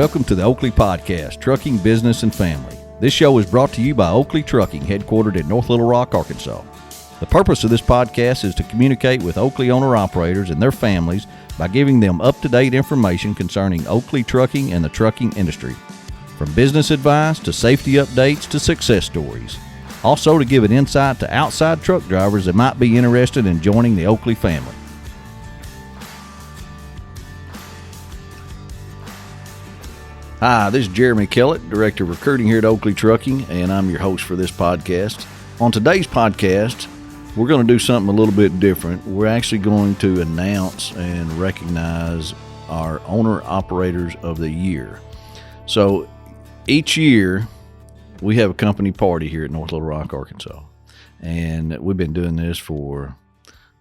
Welcome to the Oakley Podcast, Trucking, Business, and Family. This show is brought to you by Oakley Trucking, headquartered in North Little Rock, Arkansas. The purpose of this podcast is to communicate with Oakley owner-operators and their families by giving them up-to-date information concerning Oakley trucking and the trucking industry. From business advice to safety updates to success stories. Also to give an insight to outside truck drivers that might be interested in joining the Oakley family. Hi, this is Jeremy Kellett, Director of Recruiting here at Oakley Trucking, and I'm your host for this podcast. On today's podcast, we're going to do something a little bit different. We're actually going to announce and recognize our Owner-Operators of the Year. So each year, we have a company party here at North Little Rock, Arkansas, and we've been doing this for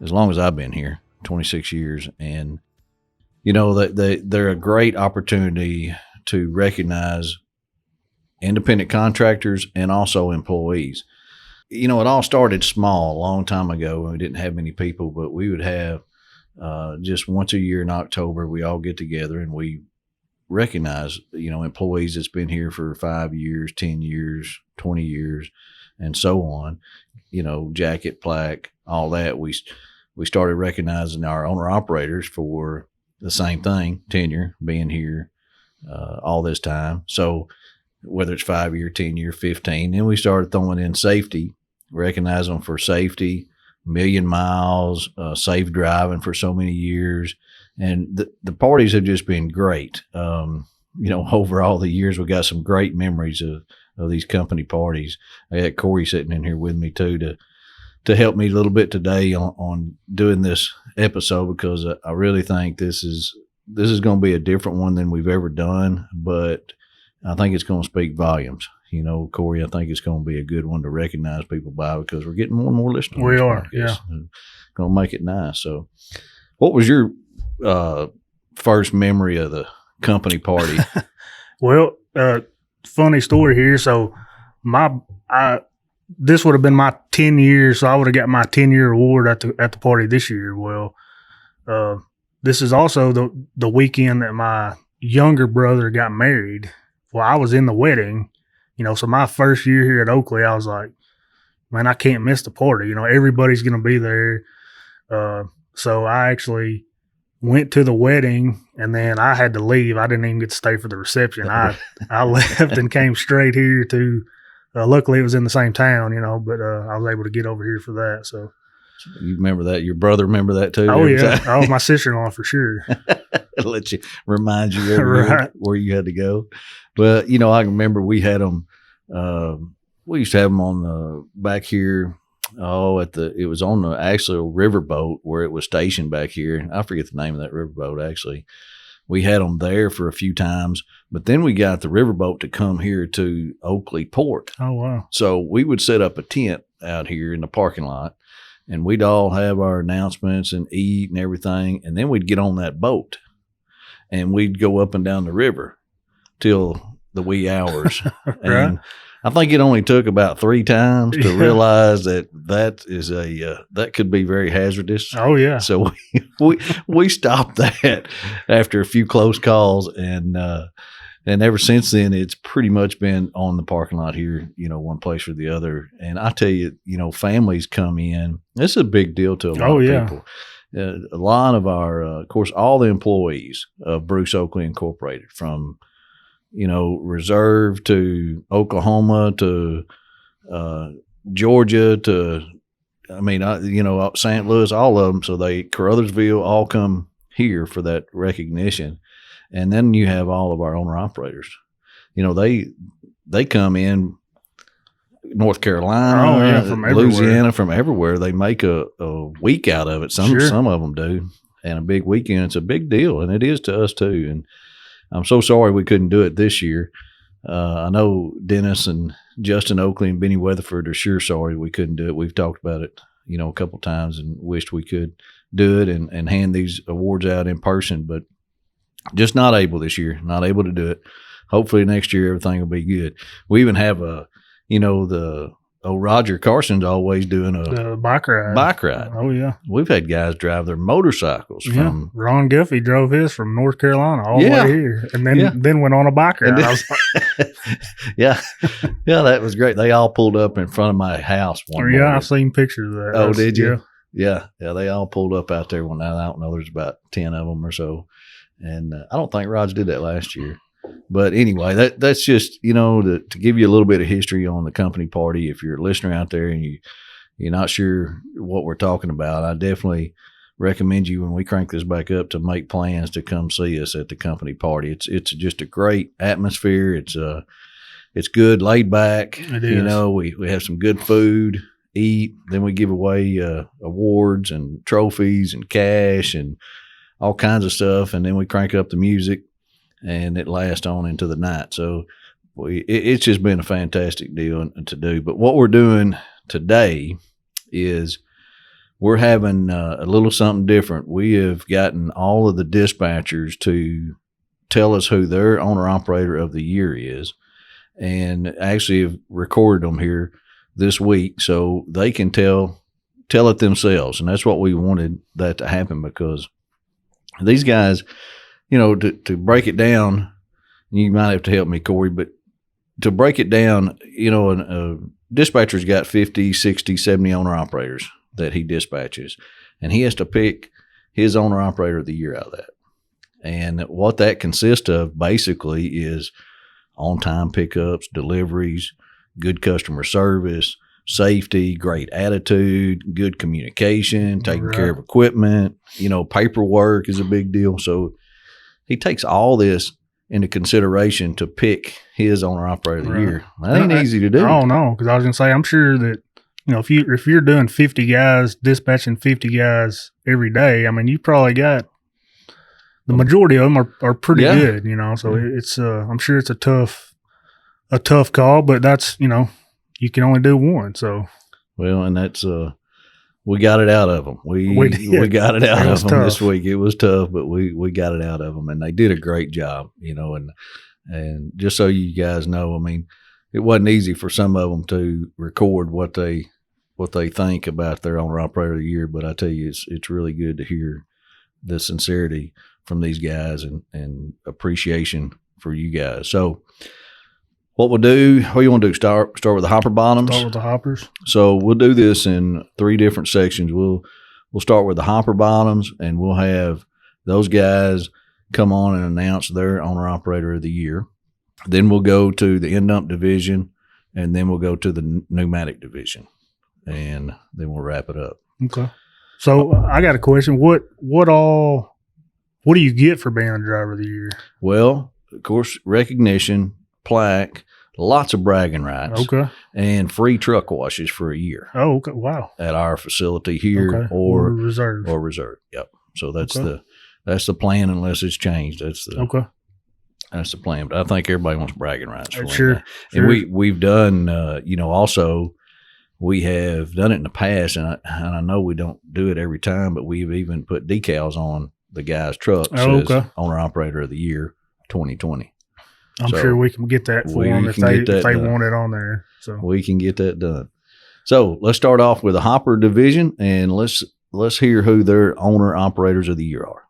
as long as I've been here, 26 years, and you know, they're a great opportunity to recognize independent contractors and also employees. You know, it all started small a long time ago when we didn't have many people, but we would have just once a year in October, we all get together and we recognize, you know, employees that's been here for 5 years, 10 years, 20 years, and so on, you know, jacket, plaque, all that. We started recognizing our owner-operators for the same thing, tenure, being here all this time. So whether it's 5 year, 10 year, 15, and we started throwing in safety, recognize them for safety, million miles, safe driving for so many years. And the parties have just been great. You know, over all the years, we got some great memories of these company parties. I had Corey sitting in here with me too, to help me a little bit today on doing this episode, because I really think this is going to be a different one than we've ever done, but I think it's going to speak volumes. You know, Corey, I think it's going to be a good one to recognize people by, because we're getting more and more listeners. We are, yeah. Going to make it nice. So what was your first memory of the company party? Well, funny story here. So this would have been my 10 years, so I would have got my 10-year award at the party this year. Well, this is also the weekend that my younger brother got married. Well, I was in the wedding, you know, so my first year here at Oakley, I was like, man, I can't miss the party. You know, everybody's going to be there. So I actually went to the wedding, and then I had to leave. I didn't even get to stay for the reception. I left and came straight here to, luckily it was in the same town, you know, but I was able to get over here for that. So you remember that? Your brother remember that too? Oh, yeah. Oh, my sister-in-law for sure. Let you remind you every right. Where you had to go. Well, you know, I remember we had them. We used to have them on the back here. Oh, it was on the actual riverboat where it was stationed back here. I forget the name of that riverboat. Actually, we had them there for a few times, but then we got the riverboat to come here to Oakley Port. Oh, wow! So we would set up a tent out here in the parking lot, and we'd all have our announcements and eat and everything. And then we'd get on that boat and we'd go up and down the river till the wee hours. Right. And I think it only took about 3 times to realize that is that could be very hazardous. Oh, yeah. So we stopped that after a few close calls, and ever since then, it's pretty much been on the parking lot here, you know, one place or the other. And I tell you, you know, families come in. This is a big deal to a lot of people. A lot of our, of course, all the employees of Bruce Oakley Incorporated, from, you know, Reserve to Oklahoma to Georgia to, I mean, you know, St. Louis, all of them. So Caruthersville all come here for that recognition. And then you have all of our owner-operators. You know, they come in North Carolina, from Louisiana, everywhere. from everywhere. They make a week out of it. Some of them do. And a big weekend. It's a big deal, and it is to us too. And I'm so sorry we couldn't do it this year. I know Dennis and Justin Oakley and Benny Weatherford are sure sorry we couldn't do it. We've talked about it, you know, a couple times and wished we could do it and hand these awards out in person, but just not able this year, not able to do it. Hopefully next year everything will be good. We even have the Roger Carson's always doing a The bike ride. bike ride. Oh, yeah. We've had guys drive their motorcycles from. Ron Guffey drove his from North Carolina all the way here, and then went on a bike ride. Yeah, that was great. They all pulled up in front of my house one morning. Yeah, I've seen pictures of that. Oh, did you? Yeah. They all pulled up out there one night. I don't know. There's about 10 of them or so, and I don't think Roger did that last year. But anyway, that's just, to give you a little bit of history on the company party. If you're a listener out there and you're not sure what we're talking about, I definitely recommend you, when we crank this back up, to make plans to come see us at the company party. It's just a great atmosphere. It's good, laid back. It is. We have some good food, eat. Then we give away awards and trophies and cash and all kinds of stuff. And then we crank up the music, and it lasts on into the night. So it's just been a fantastic deal to do. But what we're doing today is we're having a little something different. We have gotten all of the dispatchers to tell us who their owner-operator of the year is, and actually have recorded them here this week so they can tell it themselves. And that's what we wanted that to happen, because these guys, to break it down, you might have to help me, Corey, but to break it down, a dispatcher's got 50, 60, 70 owner-operators that he dispatches, and he has to pick his owner-operator of the year out of that. And what that consists of basically is on-time pickups, deliveries, good customer service, safety, great attitude, good communication, taking care of equipment, paperwork is a big deal. So he takes all this into consideration to pick his owner-operator of the year. That ain't easy to do. Oh, no, because I was going to say, I'm sure that, if you're doing 50 guys, dispatching 50 guys every day, I mean, you probably got the majority of them are pretty good, so it's, I'm sure it's a tough call, but that's, you can only do one. So, well, and that's, we got it out of them. We got it out of them this week. It was tough, but we got it out of them, and they did a great job, and just so you guys know, I mean, it wasn't easy for some of them to record what they think about their owner-operator of the year, but I tell you, it's really good to hear the sincerity from these guys and appreciation for you guys. So what do you want to do? Start with the hopper bottoms? Start with the hoppers. So we'll do this in 3 different sections. We'll start with the hopper bottoms, and we'll have those guys come on and announce their owner-operator of the year. Then we'll go to the end dump division, and then we'll go to the pneumatic division, and then we'll wrap it up. Okay. So I got a question. What do you get for being a driver of the year? Well, of course, recognition, plaque, lots of bragging rights. Okay. And free truck washes for a year. Oh, okay. Wow. At our facility here, or reserve. Yep. So that's the plan, unless it's changed. That's the plan. But I think everybody wants bragging rights. Sure. And we've done, also, we have done it in the past, and I know we don't do it every time, but we've even put decals on the guy's truck. Says owner-operator of the year 2020. I'm sure we can get that for them if they want it on there. So we can get that done. So let's start off with the hopper division, and let's hear who their owner-operators of the year are.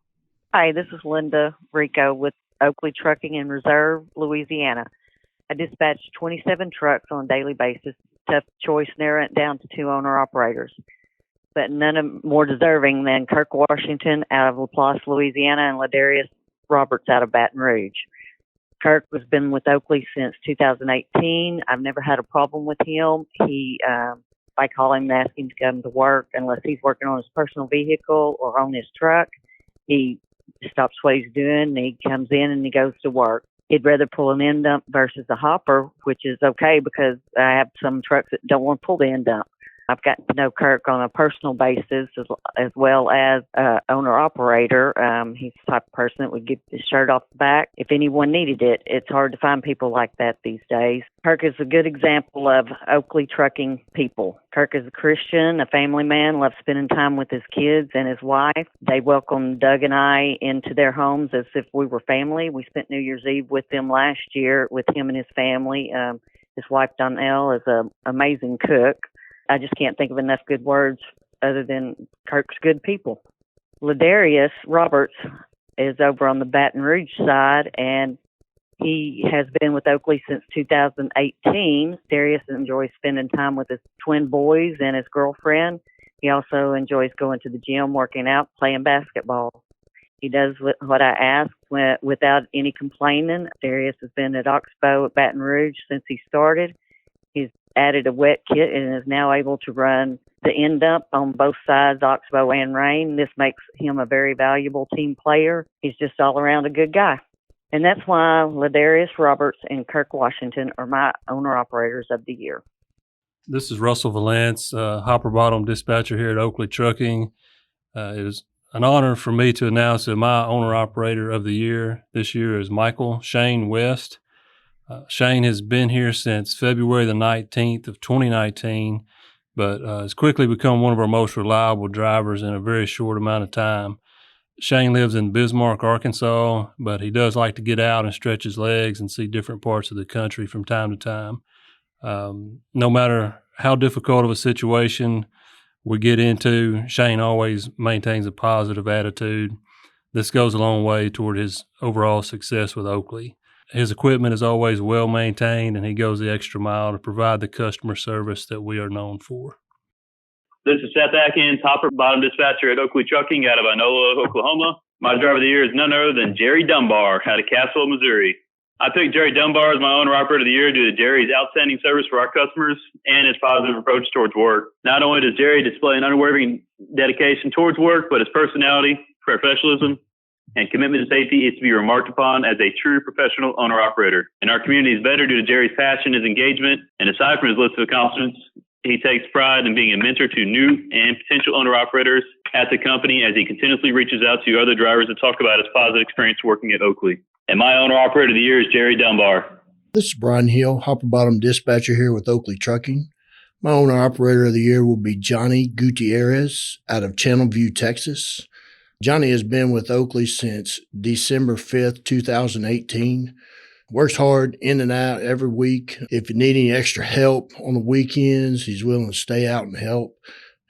Hi, this is Linda Rico with Oakley Trucking in Reserve, Louisiana. I dispatch 27 trucks on a daily basis. Tough choice narrowing it down to 2 owner-operators, but none of more deserving than Kirk Washington out of LaPlace, Louisiana, and Ladarius Roberts out of Baton Rouge. Kirk has been with Oakley since 2018. I've never had a problem with him. I call him and ask him to come to work, unless he's working on his personal vehicle or on his truck, he stops what he's doing and he comes in and he goes to work. He'd rather pull an end dump versus a hopper, which is okay because I have some trucks that don't want to pull the end dump. I've gotten to know Kirk on a personal basis as well as owner-operator. He's the type of person that would give his shirt off the back if anyone needed it. It's hard to find people like that these days. Kirk is a good example of Oakley trucking people. Kirk is a Christian, a family man, loves spending time with his kids and his wife. They welcomed Doug and I into their homes as if we were family. We spent New Year's Eve with them last year, with him and his family. His wife, Donnell, is an amazing cook. I just can't think of enough good words other than Kirk's good people. Ladarius Roberts is over on the Baton Rouge side, and he has been with Oakley since 2018. Darius enjoys spending time with his twin boys and his girlfriend. He also enjoys going to the gym, working out, playing basketball. He does what I ask without any complaining. Darius has been at Oxbow at Baton Rouge since he started. He's added a wet kit and is now able to run the end dump on both sides, Oxbow and Rain. This makes him a very valuable team player. He's just all around a good guy. And that's why Ladarius Roberts and Kirk Washington are my owner-operators of the year. This is Russell Valance, hopper bottom dispatcher here at Oakley Trucking. It is an honor for me to announce that my owner-operator of the year this year is Michael Shane West. Shane has been here since February the 19th of 2019, but has quickly become one of our most reliable drivers in a very short amount of time. Shane lives in Bismarck, Arkansas, but he does like to get out and stretch his legs and see different parts of the country from time to time. No matter how difficult of a situation we get into, Shane always maintains a positive attitude. This goes a long way toward his overall success with Oakley. His equipment is always well maintained, and he goes the extra mile to provide the customer service that we are known for. This is Seth Atkins, hopper bottom dispatcher at Oakley Trucking out of Inola, Oklahoma. My driver of the year is none other than Jerry Dunbar out of Castle, Missouri. I picked Jerry Dunbar as my owner-operator of the year due to Jerry's outstanding service for our customers and his positive approach towards work. Not only does Jerry display an unwavering dedication towards work, but his personality, professionalism, and commitment to safety is to be remarked upon as a true professional owner-operator. And our community is better due to Jerry's passion, his engagement, and aside from his list of accomplishments, he takes pride in being a mentor to new and potential owner-operators at the company as he continuously reaches out to other drivers to talk about his positive experience working at Oakley. And my owner-operator of the year is Jerry Dunbar. This is Brian Hill, hopper bottom dispatcher here with Oakley Trucking. My owner-operator of the year will be Johnny Gutierrez out of Channelview, Texas. Johnny has been with Oakley since December 5th, 2018. Works hard in and out every week. If you need any extra help on the weekends, he's willing to stay out and help.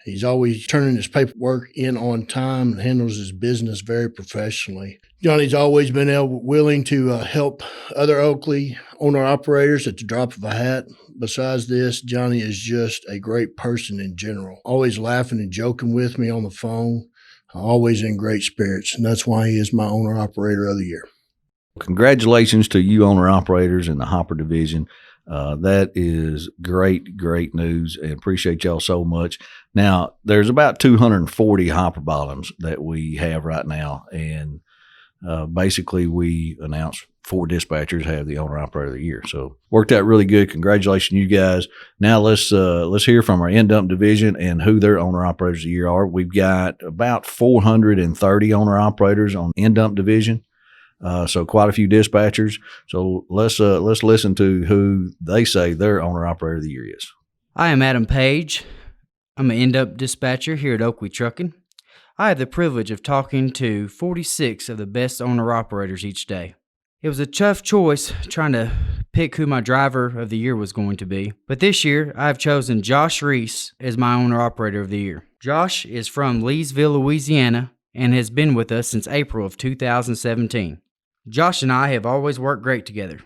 He's always turning his paperwork in on time and handles his business very professionally. Johnny's always been willing to help other Oakley owner-operators at the drop of a hat. Besides this, Johnny is just a great person in general. Always laughing and joking with me on the phone. Always in great spirits, and that's why he is my owner-operator of the year. Congratulations to you owner-operators in the hopper division. That is great news, and appreciate y'all so much. Now, there's about 240 hopper bottoms that we have right now, and basically we announced 4 dispatchers have the owner-operator of the year. So worked out really good. Congratulations, you guys. Now let's hear from our end dump division and who their owner-operators of the year are. We've got about 430 owner-operators on end dump division. So quite a few dispatchers. So let's listen to who they say their owner-operator of the year is. I am Adam Page. I'm an end-up dispatcher here at Oakley Trucking. I have the privilege of talking to 46 of the best owner-operators each day. It was a tough choice trying to pick who my driver of the year was going to be, but this year I have chosen Josh Reese as my owner-operator of the year. Josh is from Leesville, Louisiana, and has been with us since April of 2017. Josh and I have always worked great together.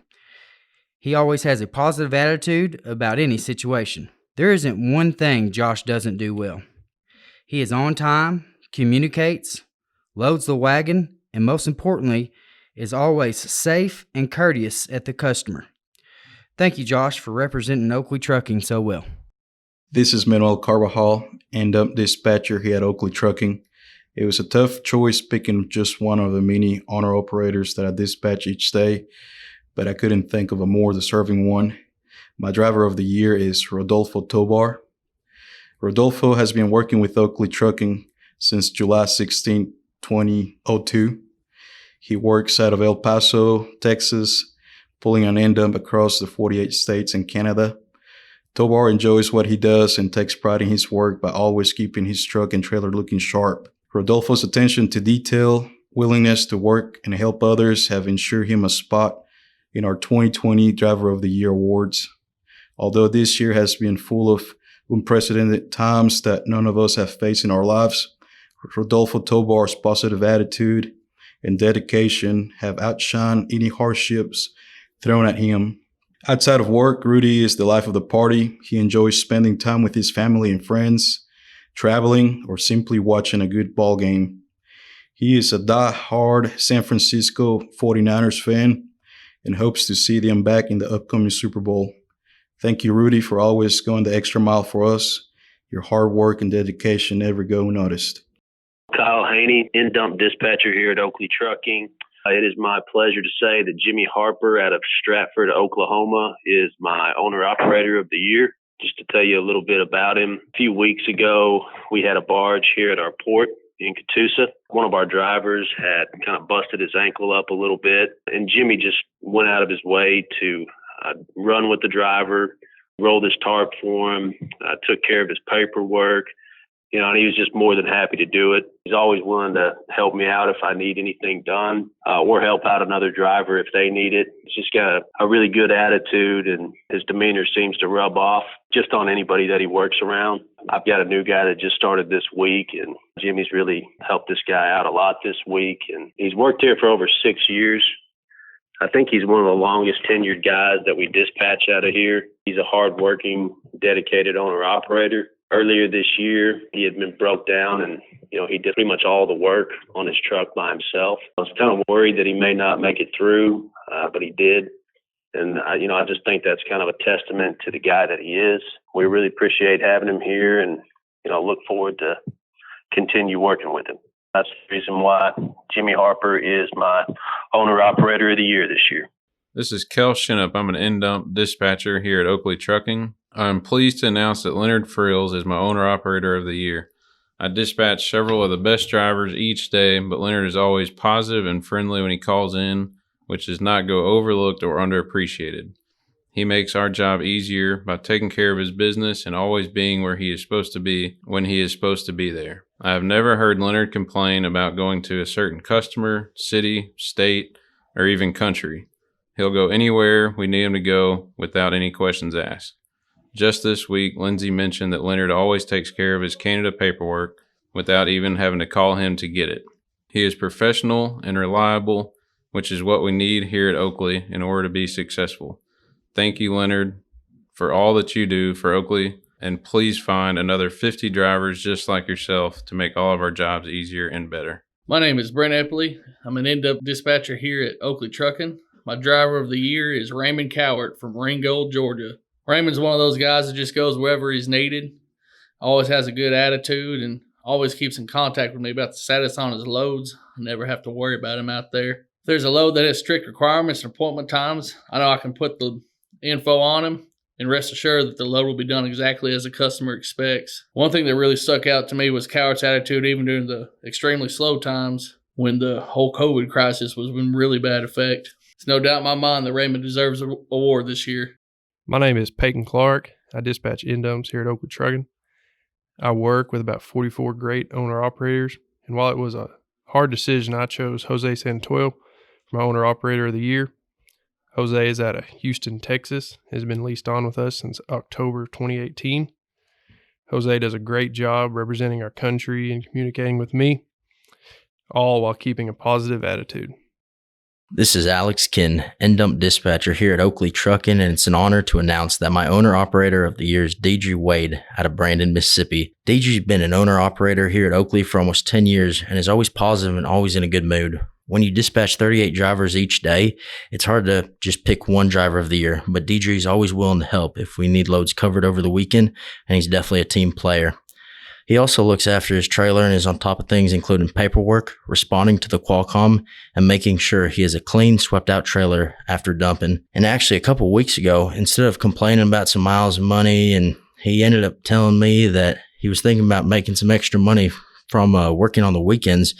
He always has a positive attitude about any situation. There isn't one thing Josh doesn't do well. He is on time, communicates, loads the wagon, and most importantly, is always safe and courteous at the customer. Thank you, Josh, for representing Oakley Trucking so well. This is Manuel Carvajal, end-up dispatcher here at Oakley Trucking. It was a tough choice picking just one of the many owner-operators that I dispatch each day, but I couldn't think of a more deserving one. My driver of the year is Rodolfo Tobar. Rodolfo has been working with Oakley Trucking since July 16, 2002. He works out of El Paso, Texas, pulling an end dump across the 48 states and Canada. Tobar enjoys what he does and takes pride in his work by always keeping his truck and trailer looking sharp. Rodolfo's attention to detail, willingness to work and help others have ensured him a spot in our 2020 Driver of the Year awards. Although this year has been full of unprecedented times that none of us have faced in our lives, Rodolfo Tobar's positive attitude and dedication have outshined any hardships thrown at him. Outside of work, Rudy is the life of the party. He enjoys spending time with his family and friends, traveling, or simply watching a good ball game. He is a die-hard San Francisco 49ers fan and hopes to see them back in the upcoming Super Bowl. Thank you, Rudy, for always going the extra mile for us. Your hard work and dedication never go unnoticed. Kyle Haney, in-dump dispatcher here at Oakley Trucking. It is my pleasure to say that Jimmy Harper out of Stratford, Oklahoma is my owner-operator of the year. Just to tell you a little bit about him, a few weeks ago, we had a barge here at our port in Catoosa. One of our drivers had kind of busted his ankle up a little bit, and Jimmy just went out of his way to run with the driver, rolled his tarp for him, took care of his paperwork. And he was just more than happy to do it. He's always willing to help me out if I need anything done, or help out another driver if they need it. He's just got a really good attitude, and his demeanor seems to rub off just on anybody that he works around. I've got a new guy that just started this week, and Jimmy's really helped this guy out a lot this week. And he's worked here for over 6 years. I think he's one of the longest tenured guys that we dispatch out of here. He's a hardworking, dedicated owner-operator. Earlier this year, he had been broke down, and he did pretty much all the work on his truck by himself. I was kind of worried that he may not make it through, but he did. And I just think that's kind of a testament to the guy that he is. We really appreciate having him here, and look forward to continue working with him. That's the reason why Jimmy Harper is my owner-operator of the year this year. This is Kel Shinup. I'm an in-dump dispatcher here at Oakley Trucking. I'm pleased to announce that Leonard Frills is my owner-operator of the year. I dispatch several of the best drivers each day, but Leonard is always positive and friendly when he calls in, which does not go overlooked or underappreciated. He makes our job easier by taking care of his business and always being where he is supposed to be when he is supposed to be there. I have never heard Leonard complain about going to a certain customer, city, state, or even country. He'll go anywhere we need him to go without any questions asked. Just this week, Lindsay mentioned that Leonard always takes care of his Canada paperwork without even having to call him to get it. He is professional and reliable, which is what we need here at Oakley in order to be successful. Thank you, Leonard, for all that you do for Oakley, and please find another 50 drivers just like yourself to make all of our jobs easier and better. My name is Brent Epley. I'm an in-dump dispatcher here at Oakley Trucking. My driver of the year is Raymond Cowart from Ringgold, Georgia. Raymond's one of those guys that just goes wherever he's needed, always has a good attitude, and always keeps in contact with me about the status on his loads. I never have to worry about him out there. If there's a load that has strict requirements and appointment times, I know I can put the info on him and rest assured that the load will be done exactly as the customer expects. One thing that really stuck out to me was Cowart's attitude even during the extremely slow times when the whole COVID crisis was in really bad effect. It's no doubt in my mind that Raymond deserves an award this year. My name is Peyton Clark. I dispatch in-dumps here at Oakley Trucking. I work with about 44 great owner-operators, and while it was a hard decision, I chose Jose Santoyo for my owner-operator of the year. Jose is out of Houston, Texas, has been leased on with us since October 2018. Jose does a great job representing our country and communicating with me, all while keeping a positive attitude. This is Alex Kinn, in-dump dispatcher here at Oakley Trucking, and it's an honor to announce that my owner-operator of the year is Deidre Wade out of Brandon, Mississippi. Deidre's been an owner-operator here at Oakley for almost 10 years and is always positive and always in a good mood. When you dispatch 38 drivers each day, it's hard to just pick one driver of the year, but Deidre's always willing to help if we need loads covered over the weekend, and he's definitely a team player. He also looks after his trailer and is on top of things including paperwork, responding to the Qualcomm, and making sure he has a clean, swept-out trailer after dumping. And actually, a couple weeks ago, instead of complaining about some miles and money, and he ended up telling me that he was thinking about making some extra money from working on the weekends,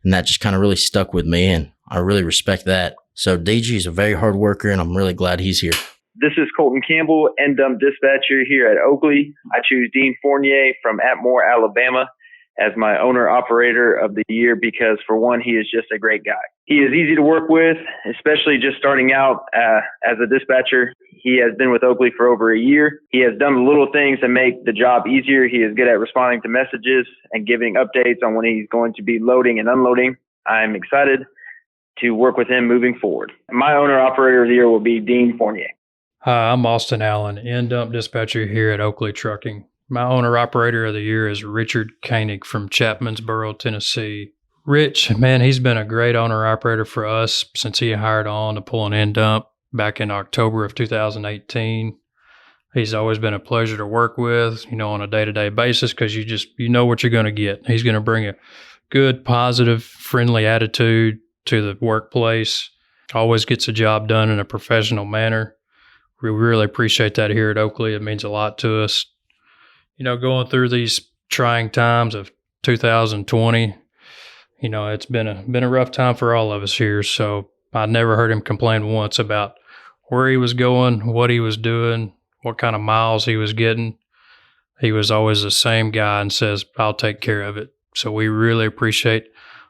and that just kind of really stuck with me, and I really respect that. So DG is a very hard worker, and I'm really glad he's here. This is Colton Campbell, in-dump dispatcher here at Oakley. I choose Dean Fournier from Atmore, Alabama as my owner-operator of the year because, for one, he is just a great guy. He is easy to work with, especially just starting out as a dispatcher. He has been with Oakley for over a year. He has done the little things that make the job easier. He is good at responding to messages and giving updates on when he's going to be loading and unloading. I'm excited to work with him moving forward. My owner-operator of the year will be Dean Fournier. Hi, I'm Austin Allen, in-dump dispatcher here at Oakley Trucking. My owner-operator of the year is Richard Koenig from Chapmansboro, Tennessee. Rich, man, he's been a great owner-operator for us since he hired on to pull an in-dump back in October of 2018. He's always been a pleasure to work with, on a day-to-day basis because you know what you're going to get. He's going to bring a good, positive, friendly attitude to the workplace. Always gets the job done in a professional manner. We really appreciate that here at Oakley. It means a lot to us. Going through these trying times of 2020, it's been a rough time for all of us here. So I never heard him complain once about where he was going, what he was doing, what kind of miles he was getting. He was always the same guy and says, I'll take care of it. So we really appreciate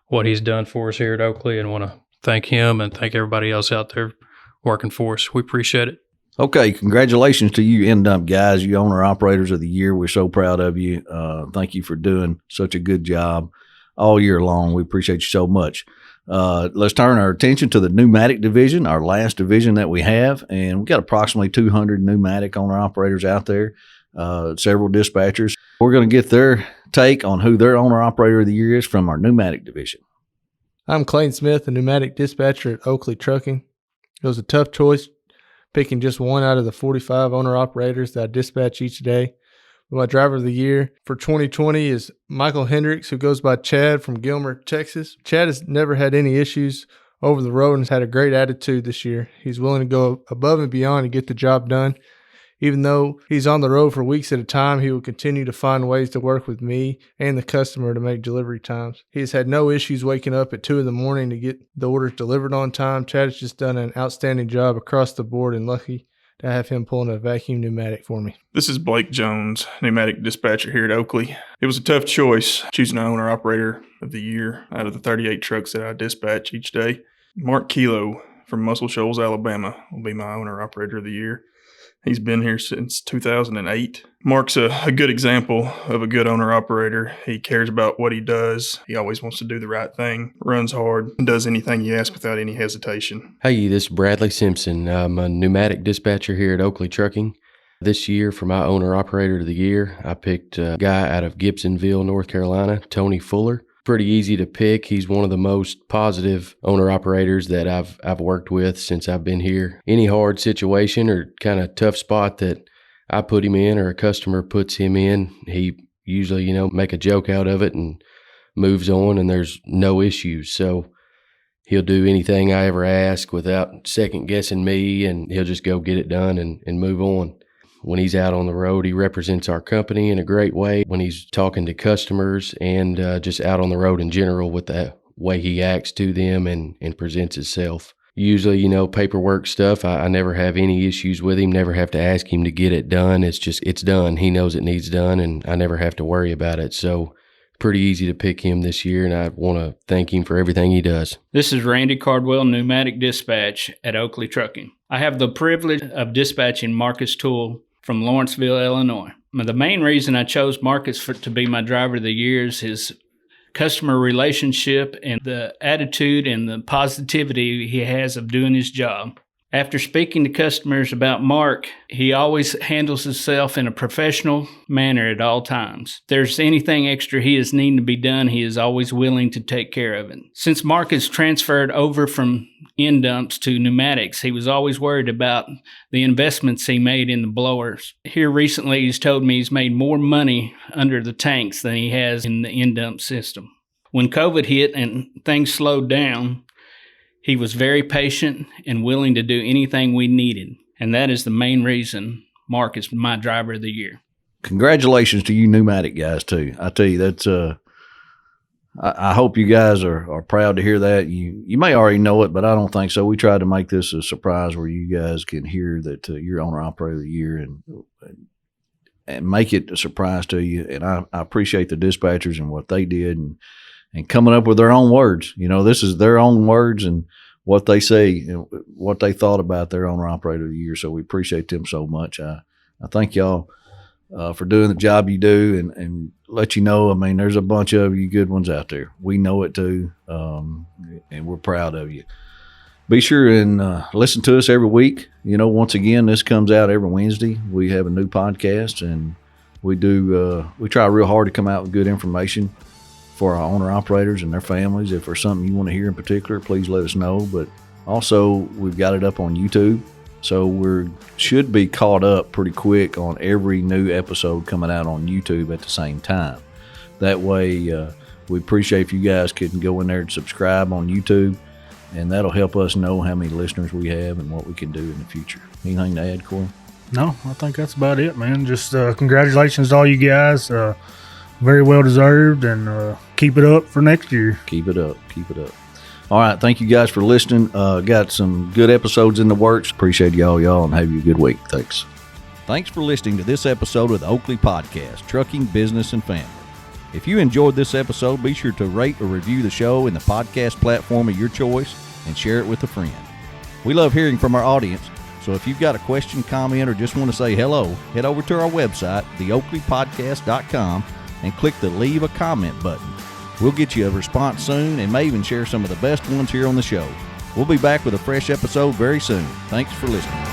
what he's done for us here at Oakley and want to thank him and thank everybody else out there working for us. We appreciate it. Okay, congratulations to you in-dump guys, you owner-operators of the year. We're so proud of you. Thank you for doing such a good job all year long. We appreciate you so much. Let's turn our attention to the Pneumatic Division, our last division that we have, and we've got approximately 200 pneumatic owner-operators out there, several dispatchers. We're going to get their take on who their owner-operator of the year is from our Pneumatic Division. I'm Clayton Smith, a pneumatic dispatcher at Oakley Trucking. It was a tough choice, picking just one out of the 45 owner-operators that I dispatch each day. My driver of the year for 2020 is Michael Hendricks, who goes by Chad from Gilmer, Texas. Chad has never had any issues over the road and has had a great attitude this year. He's willing to go above and beyond to get the job done. Even though he's on the road for weeks at a time, he will continue to find ways to work with me and the customer to make delivery times. He has had no issues waking up at 2 a.m. to get the orders delivered on time. Chad has just done an outstanding job across the board and lucky to have him pulling a vacuum pneumatic for me. This is Blake Jones, pneumatic dispatcher here at Oakley. It was a tough choice choosing an owner-operator of the year out of the 38 trucks that I dispatch each day. Mark Kilo from Muscle Shoals, Alabama will be my owner-operator of the year. He's been here since 2008. Mark's a good example of a good owner-operator. He cares about what he does. He always wants to do the right thing, runs hard, and does anything you ask without any hesitation. Hey, this is Bradley Simpson. I'm a pneumatic dispatcher here at Oakley Trucking. This year, for my owner-operator of the year, I picked a guy out of Gibsonville, North Carolina, Tony Fuller. Pretty easy to pick. He's one of the most positive owner-operators that I've worked with since I've been here. Any hard situation or kind of tough spot that I put him in or a customer puts him in, he usually, make a joke out of it and moves on, and there's no issues. So he'll do anything I ever ask without second-guessing me, and he'll just go get it done and move on. When he's out on the road, he represents our company in a great way when he's talking to customers and just out on the road in general with the way he acts to them and presents himself. Usually, paperwork stuff, I never have any issues with him, never have to ask him to get it done. It's done. He knows it needs done, and I never have to worry about it. So pretty easy to pick him this year, and I want to thank him for everything he does. This is Randy Cardwell, pneumatic dispatch at Oakley Trucking. I have the privilege of dispatching Marcus Toole from Lawrenceville, Illinois. The main reason I chose Marcus to be my driver of the year is his customer relationship and the attitude and the positivity he has of doing his job. After speaking to customers about Mark, he always handles himself in a professional manner at all times. If there's anything extra he is needing to be done, he is always willing to take care of it. Since Mark has transferred over from in-dumps to pneumatics, he was always worried about the investments he made in the blowers. Here recently, he's told me he's made more money under the tanks than he has in the in-dump system. When COVID hit and things slowed down, he was very patient and willing to do anything we needed. And that is the main reason Mark is my driver of the year. Congratulations to you pneumatic guys, too. I tell you, that's I hope you guys are proud to hear that. You may already know it, but I don't think so. We tried to make this a surprise where you guys can hear that you're owner-operator of the year and make it a surprise to you. And I appreciate the dispatchers and what they did. And and coming up with their own words. This is their own words and what they say, what they thought about their owner operator of the year. So we appreciate them so much. I thank y'all for doing the job you do, and let you know, there's a bunch of you good ones out there. We know it too, and we're proud of you. Be sure and listen to us every week. Once again, this comes out every Wednesday. We have a new podcast, and we try real hard to come out with good information for our owner operators and their families. If there's something you want to hear in particular, please let us know. But also, we've got it up on YouTube, so we should be caught up pretty quick on every new episode coming out on YouTube at the same time. That way, we appreciate if you guys can go in there and subscribe on YouTube, and that'll help us know how many listeners we have and what we can do in the future. Anything to add, Corey? No, I think that's about it, man. Just congratulations to all you guys. Very well deserved, and keep it up for next year. Keep it up. All right, thank you guys for listening. Got some good episodes in the works. Appreciate y'all, and have you a good week. Thanks for listening to this episode of the Oakley Podcast, Trucking, Business, and Family. If you enjoyed this episode, be sure to rate or review the show in the podcast platform of your choice and share it with a friend. We love hearing from our audience, so if you've got a question, comment, or just want to say hello, head over to our website, theoakleypodcast.com, and click the Leave a Comment button. We'll get you a response soon and may even share some of the best ones here on the show. We'll be back with a fresh episode very soon. Thanks for listening.